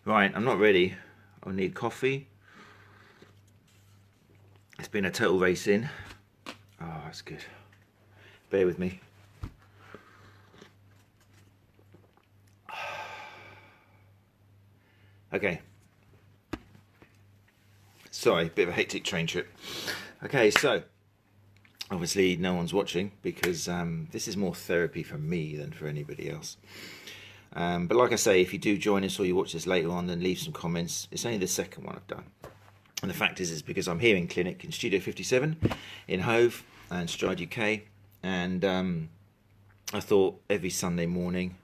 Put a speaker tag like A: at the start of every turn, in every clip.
A: Right, I'm not ready. I need coffee. It's been a total race in. Oh, that's good. Bear with me. Okay. Sorry, bit of a hectic train trip. Okay, so obviously no one's watching because this is more therapy for me than for anybody else. But like I say, if you do join us or you watch this later on, then leave some comments. It's only the second one I've done. And the fact is because I'm here in clinic in Studio 57 in Hove and Stride UK. And I thought every Sunday morning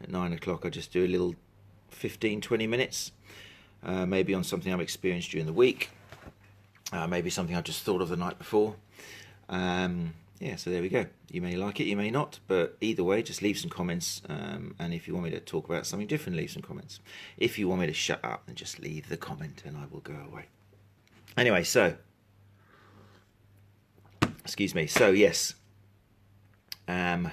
A: at 9 o'clock I'd just do a little 15-20 minutes. Maybe on something I've experienced during the week. Maybe something I just thought of the night before. Yeah, so there we go. You may like it, you may not, but either way, just leave some comments. And if you want me to talk about something different, leave some comments. If you want me to shut up, then just leave the comment and I will go away. Anyway, so, excuse me. So yes, I've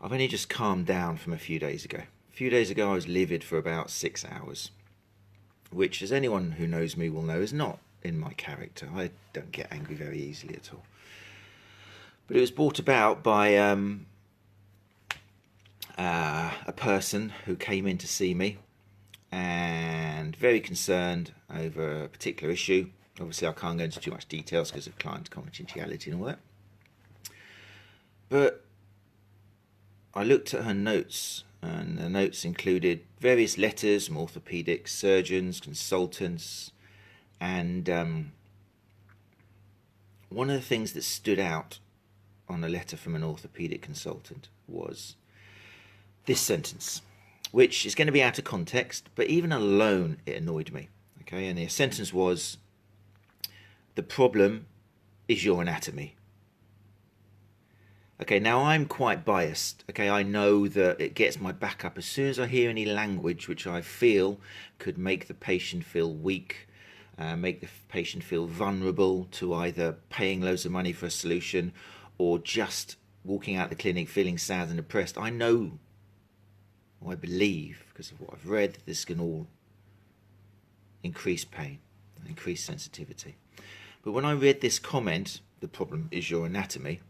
A: only just calmed down from a few days ago. A few days ago, I was livid for about 6 hours, which, as anyone who knows me will know, is not in my character. I don't get angry very easily at all. But it was brought about by a person who came in to see me and very concerned over a particular issue. Obviously, I can't go into too much details because of client confidentiality and all that. But I looked at her notes, and the notes included various letters from orthopaedic surgeons, consultants, and one of the things that stood out on a letter from an orthopaedic consultant was this sentence, which is going to be out of context, but even alone it annoyed me. Okay, and the sentence was, "The problem is your anatomy." Okay, now I'm quite biased. Okay, I know that it gets my back up as soon as I hear any language which I feel could make the patient feel weak, make the patient feel vulnerable to either paying loads of money for a solution or just walking out the clinic feeling sad and depressed. I know, or I believe, because of what I've read, that this can all increase pain, increase sensitivity. But when I read this comment, "The problem is your anatomy,"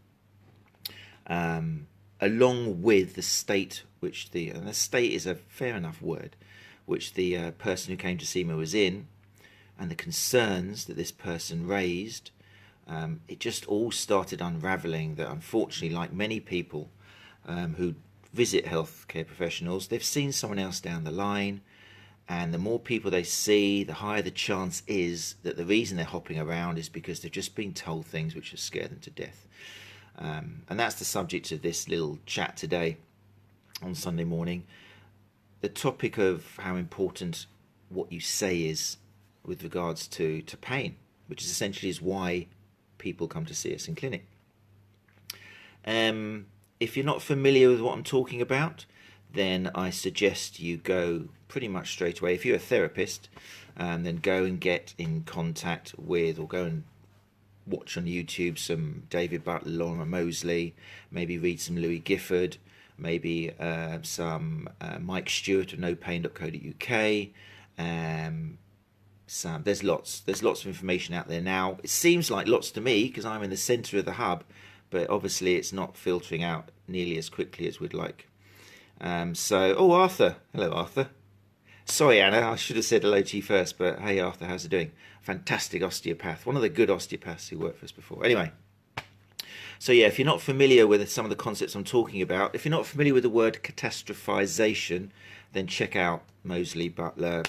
A: along with the state, and the state is a fair enough word, which the person who came to see me was in, and the concerns that this person raised, it just all started unraveling that unfortunately, like many people who visit healthcare professionals, they've seen someone else down the line, and the more people they see, the higher the chance is that the reason they're hopping around is because they've just been told things which have scared them to death. And that's the subject of this little chat today on Sunday morning. The topic of how important what you say is with regards to pain, which is essentially is why people come to see us in clinic. If you're not familiar with what I'm talking about, then I suggest you go pretty much straight away. If you're a therapist, then go and get in contact with, or go and watch on YouTube some David Butler, Laura Mosley, maybe read some Louis Gifford, maybe some Mike Stewart of nopain.co.uk. There's lots of information out there now. It seems like lots to me because I'm in the centre of the hub, but obviously it's not filtering out nearly as quickly as we'd like. Arthur. Hello, Arthur. Sorry, Anna, I should have said hello to you first, but hey, Arthur, how's it doing? Fantastic osteopath, one of the good osteopaths who worked for us before. Anyway, so yeah, if you're not familiar with some of the concepts I'm talking about, if you're not familiar with the word catastrophization, then check out Mosley, Butler,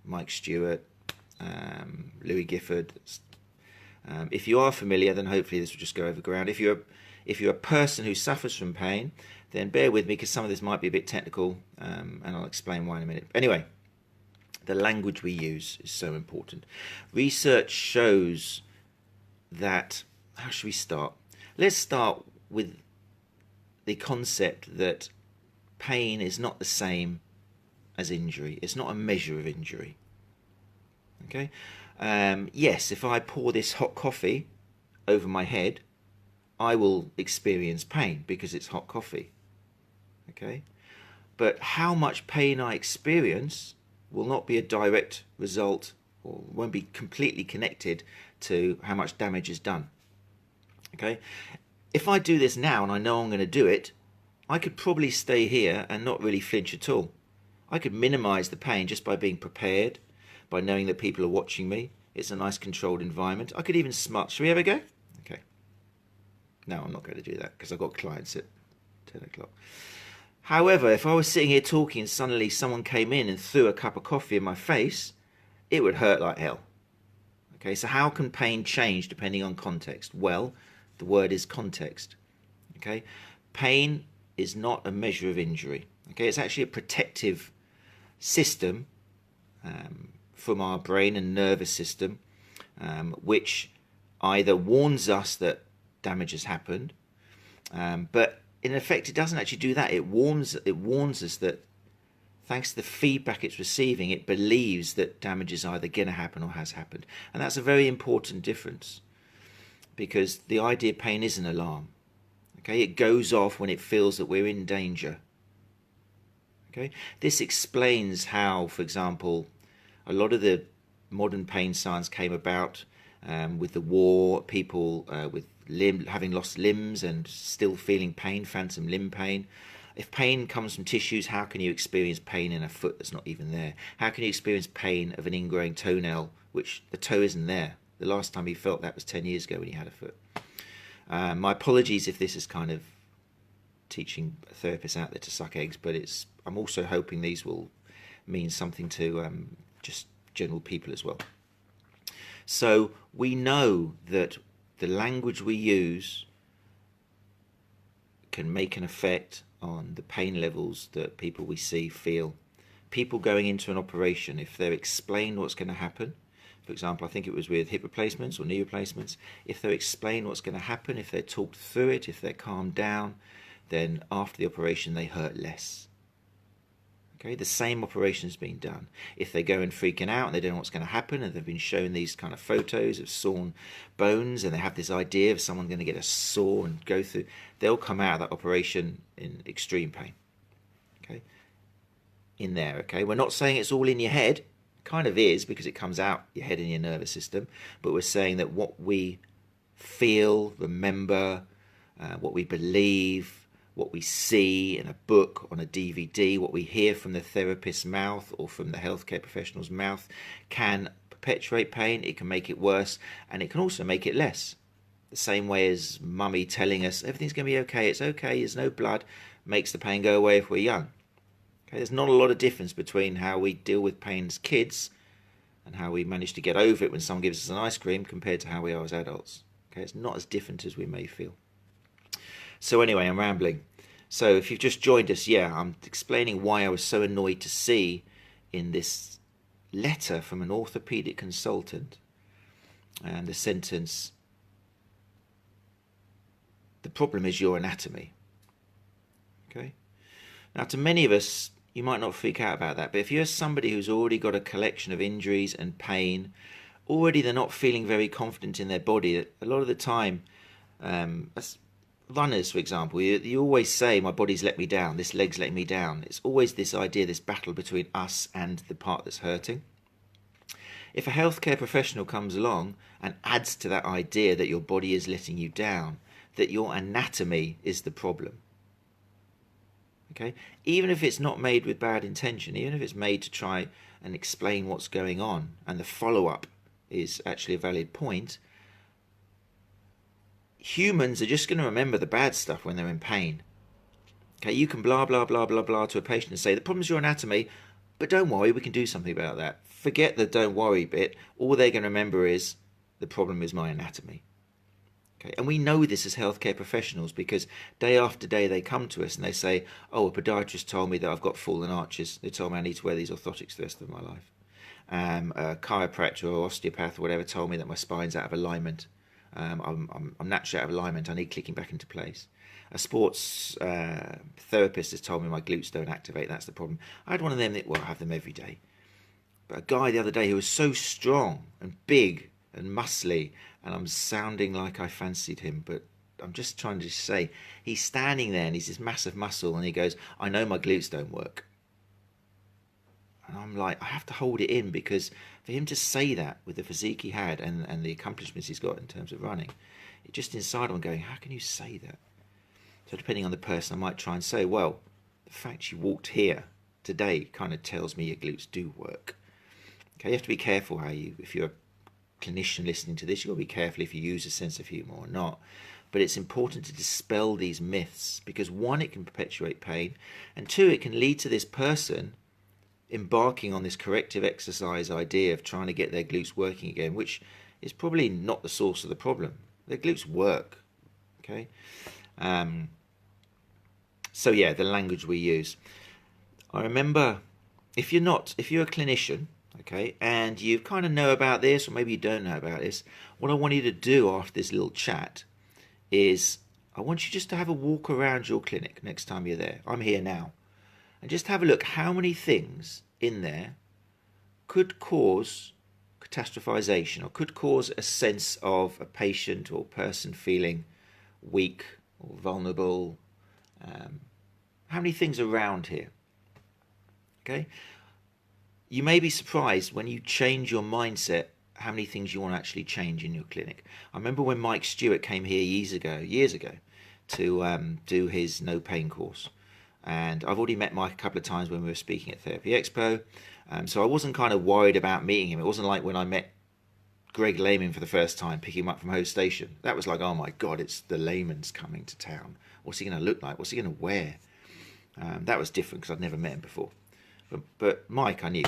A: Mike Stewart, Louis Gifford. If you are familiar, then hopefully this will just go over ground. If you're a person who suffers from pain, then bear with me because some of this might be a bit technical, and I'll explain why in a minute. Anyway, the language we use is so important. Research shows that, how should we start? Let's start with the concept that pain is not the same as injury. It's not a measure of injury. Okay? Yes, if I pour this hot coffee over my head, I will experience pain because it's hot coffee. Okay? But how much pain I experience will not be a direct result, or won't be completely connected to how much damage is done. Okay, if I do this now and I know I'm going to do it, I could probably stay here and not really flinch at all. I could minimize the pain just by being prepared, by knowing that people are watching me. It's a nice controlled environment. I could even smile. Shall we have a go? Okay. No, I'm not going to do that because I've got clients at 10 o'clock. However, if I was sitting here talking and suddenly someone came in and threw a cup of coffee in my face, it would hurt like hell. Okay, so how can pain change depending on context? Well, the word is context. Okay, pain is not a measure of injury. Okay, it's actually a protective system from our brain and nervous system, which either warns us that damage has happened, but in effect it doesn't actually do that. It warns us that thanks to the feedback it's receiving, it believes that damage is either going to happen or has happened. And that's a very important difference, because the idea of pain is an alarm. Okay, it goes off when it feels that we're in danger. Okay, this explains how, for example, a lot of the modern pain science came about with the war, people with having lost limbs and still feeling pain, phantom limb pain. If pain comes from tissues, how can you experience pain in a foot that's not even there? How can you experience pain of an ingrowing toenail, which the toe isn't there? The last time he felt that was 10 years ago when he had a foot. My apologies if this is kind of teaching therapists out there to suck eggs, but I'm also hoping these will mean something to just general people as well. So we know that the language we use can make an effect on the pain levels that people we see feel. People going into an operation, if they're explained what's going to happen, for example, I think it was with hip replacements or knee replacements, if they're explained what's going to happen, if they're talked through it, if they're calmed down, then after the operation they hurt less. Okay, the same operation has been done. If they go and freaking out and they don't know what's going to happen, and they've been shown these kind of photos of sawn bones, and they have this idea of someone going to get a saw and go through, they'll come out of that operation in extreme pain. Okay, in there. Okay, we're not saying it's all in your head. It kind of is, because it comes out your head and your nervous system, but we're saying that what we feel, remember, what we believe, what we see in a book, on a DVD, what we hear from the therapist's mouth or from the healthcare professional's mouth can perpetuate pain, it can make it worse, and it can also make it less. The same way as mummy telling us everything's going to be okay, it's okay, there's no blood, makes the pain go away if we're young. Okay, there's not a lot of difference between how we deal with pain as kids and how we manage to get over it when someone gives us an ice cream compared to how we are as adults. Okay, it's not as different as we may feel. So anyway, I'm rambling. So if you've just joined us, I'm explaining why I was so annoyed to see in this letter from an orthopaedic consultant and the sentence, the problem is your anatomy. Okay. Now, to many of us, you might not freak out about that, but if you're somebody who's already got a collection of injuries and pain, already they're not feeling very confident in their body. A lot of the time, runners, for example, you always say, my body's let me down, this leg's letting me down. It's always this idea, this battle between us and the part that's hurting. If a healthcare professional comes along and adds to that idea that your body is letting you down, that your anatomy is the problem, okay, even if it's not made with bad intention, even if it's made to try and explain what's going on, and the follow-up is actually a valid point, humans are just going to remember the bad stuff when they're in pain. Okay, you can blah, blah, blah, blah, blah to a patient and say, the problem's your anatomy, but don't worry, we can do something about that. Forget the don't worry bit. All they're going to remember is, the problem is my anatomy. Okay, and we know this as healthcare professionals, because day after day they come to us and they say, oh, a podiatrist told me that I've got fallen arches. They told me I need to wear these orthotics the rest of my life. A chiropractor or osteopath or whatever told me that my spine's out of alignment. I'm naturally out of alignment, I need clicking back into place. A sports therapist has told me my glutes don't activate, that's the problem. I had one of them, I have them every day. But a guy the other day who was so strong and big and muscly, and I'm sounding like I fancied him, but I'm just trying to say, he's standing there and he's this massive muscle and he goes, I know my glutes don't work. And I'm like, I have to hold it in, because for him to say that with the physique he had and the accomplishments he's got in terms of running, it just inside I'm going, how can you say that? So depending on the person, I might try and say, well, the fact you walked here today kind of tells me your glutes do work. Okay, you have to be careful how you, if you're a clinician listening to this, you've got to be careful if you use a sense of humour or not. But it's important to dispel these myths, because one, it can perpetuate pain, and two, it can lead to this person embarking on this corrective exercise idea of trying to get their glutes working again, which is probably not the source of the problem. Their glutes work. Okay. So yeah, the language we use. I remember, if you're a clinician, okay, and you kind of know about this, or maybe you don't know about this, what I want you to do after this little chat is, I want you just to have a walk around your clinic next time you're there. I'm here now. And just have a look how many things in there could cause catastrophization, or could cause a sense of a patient or person feeling weak or vulnerable. How many things around here? Okay. You may be surprised when you change your mindset how many things you want to actually change in your clinic. I remember when Mike Stewart came here years ago to do his no pain course. And I've already met Mike a couple of times when we were speaking at Therapy Expo. So I wasn't kind of worried about meeting him. It wasn't like when I met Greg Lehman for the first time, picking him up from Host Station. That was like, oh my God, it's the Lehmans coming to town. What's he going to look like? What's he going to wear? That was different because I'd never met him before. But Mike, I knew.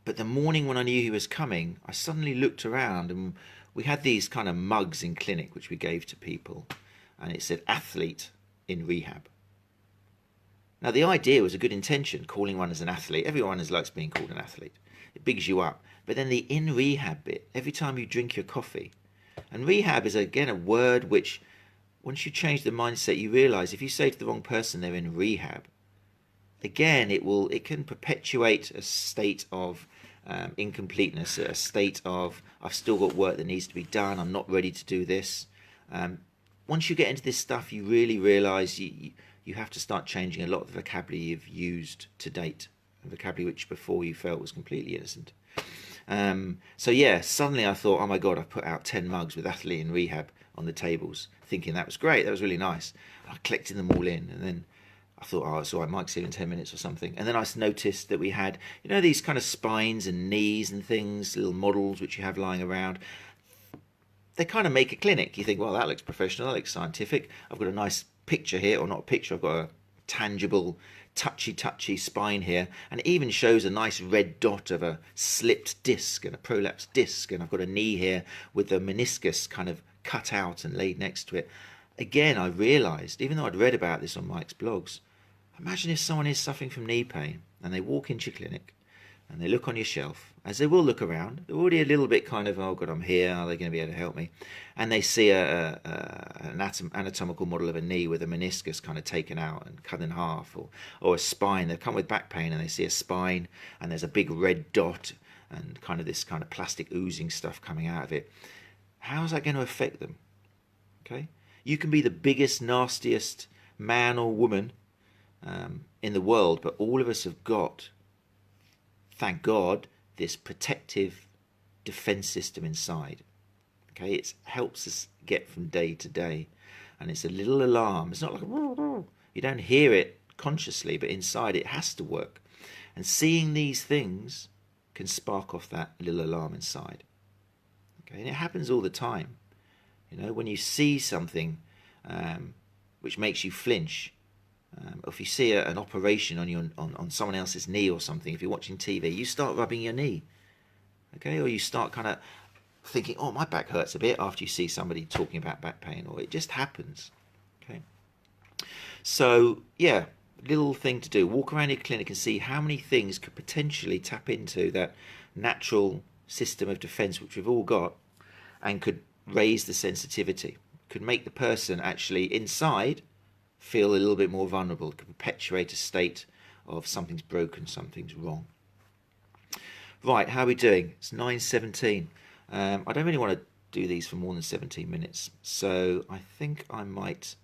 A: But the morning when I knew he was coming, I suddenly looked around, and we had these kind of mugs in clinic which we gave to people, and it said athlete in rehab. Now the idea was a good intention, calling one as an athlete. Everyone likes being called an athlete. It bigs you up. But then the in rehab bit, every time you drink your coffee, and rehab is again a word which, once you change the mindset, you realise if you say to the wrong person they're in rehab, again it can perpetuate a state of incompleteness, a state of I've still got work that needs to be done, I'm not ready to do this. Once you get into this stuff, you really realise you have to start changing a lot of the vocabulary you've used to date, the vocabulary which before you felt was completely innocent. So yeah, suddenly I thought, oh my God, I've put out 10 mugs with athlete in rehab on the tables, thinking that was great, that was really nice. I collected them all in, and then I thought, oh, it's all right, Mike's here in 10 minutes or something. And then I noticed that we had, these kind of spines and knees and things, little models which you have lying around. They kind of make a clinic. You think, well, that looks professional, that looks scientific. I've got a nice picture here, or not a picture, I've got a tangible, touchy spine here, and it even shows a nice red dot of a slipped disc and a prolapsed disc, and I've got a knee here with the meniscus kind of cut out and laid next to it. Again, I realised, even though I'd read about this on Mike's blogs, imagine if someone is suffering from knee pain and they walk into your clinic and they look on your shelf, as they will look around, they're already a little bit kind of, oh God, I'm here, are they going to be able to help me? And they see an anatomical model of a knee with a meniscus kind of taken out and cut in half, or a spine. They've come with back pain and they see a spine and there's a big red dot and kind of this kind of plastic oozing stuff coming out of it. How's that going to affect them? Okay, you can be the biggest, nastiest man or woman in the world, but all of us have got, thank God, this protective defense system inside. Okay, it helps us get from day to day, and it's a little alarm. It's not like you don't hear it consciously, but inside it has to work. And seeing these things can spark off that little alarm inside. Okay, and it happens all the time. When you see something which makes you flinch, or if you see an operation on someone else's knee or something, if you're watching TV, you start rubbing your knee, okay, or you start kind of thinking, oh, my back hurts a bit after you see somebody talking about back pain, or it just happens. Okay, so yeah, little thing to do: walk around your clinic and see how many things could potentially tap into that natural system of defense which we've all got, and could raise the sensitivity, could make the person actually inside feel a little bit more vulnerable, could perpetuate a state of something's broken, something's wrong. Right, how are we doing? It's 9:17. I don't really want to do these for more than 17 minutes, so I think I might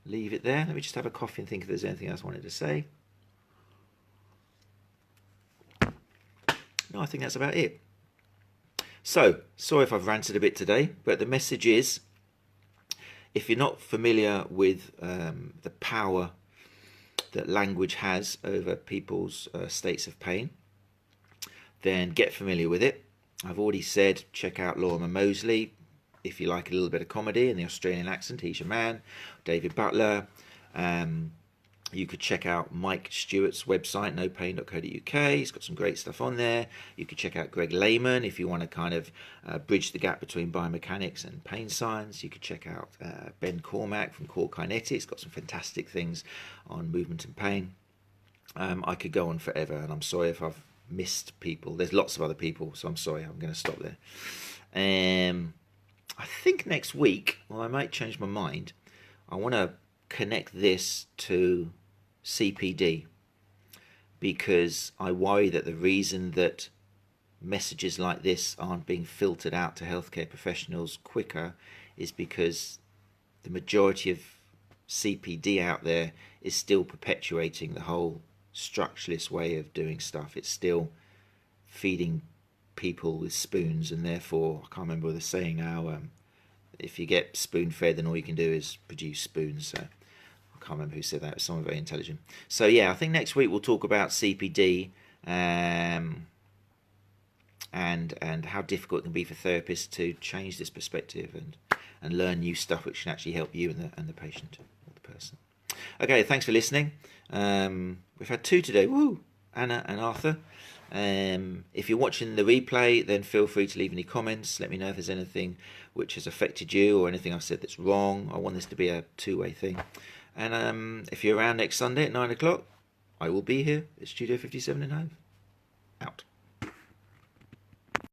A: leave it there. Let me just have a coffee and think if there's anything else I wanted to say. no, I think that's about it. So, sorry if I've ranted a bit today, but the message is, if you're not familiar with the power that language has over people's states of pain, then get familiar with it. I've already said check out Lorimer Moseley if you like a little bit of comedy and the Australian accent. He's your man. David Butler. You could check out Mike Stewart's website, nopain.co.uk. He's got some great stuff on there. You could check out Greg Lehman if you want to kind of bridge the gap between biomechanics and pain science. You could check out Ben Cormack from Core Kinetics. Got some fantastic things on movement and pain. I could go on forever, and I'm sorry if I've missed people. There's lots of other people, so I'm sorry. I'm going to stop there. I think next week, well, I might change my mind. I want to connect this to CPD, because I worry that the reason that messages like this aren't being filtered out to healthcare professionals quicker is because the majority of CPD out there is still perpetuating the whole structuralist way of doing stuff. It's still feeding people with spoons, and therefore, I can't remember the saying now, if you get spoon fed, then all you can do is produce spoons. So I can't remember who said that. It was someone very intelligent. So yeah, I think next week we'll talk about CPD and how difficult it can be for therapists to change this perspective and learn new stuff which can actually help you and the patient or the person. Okay, thanks for listening. We've had 2 today. Woo! Anna and Arthur. If you're watching the replay, then feel free to leave any comments. Let me know if there's anything which has affected you or anything I've said that's wrong. I want this to be a two-way thing. And if you're around next Sunday at 9 o'clock, I will be here at Studio 57 in Hove.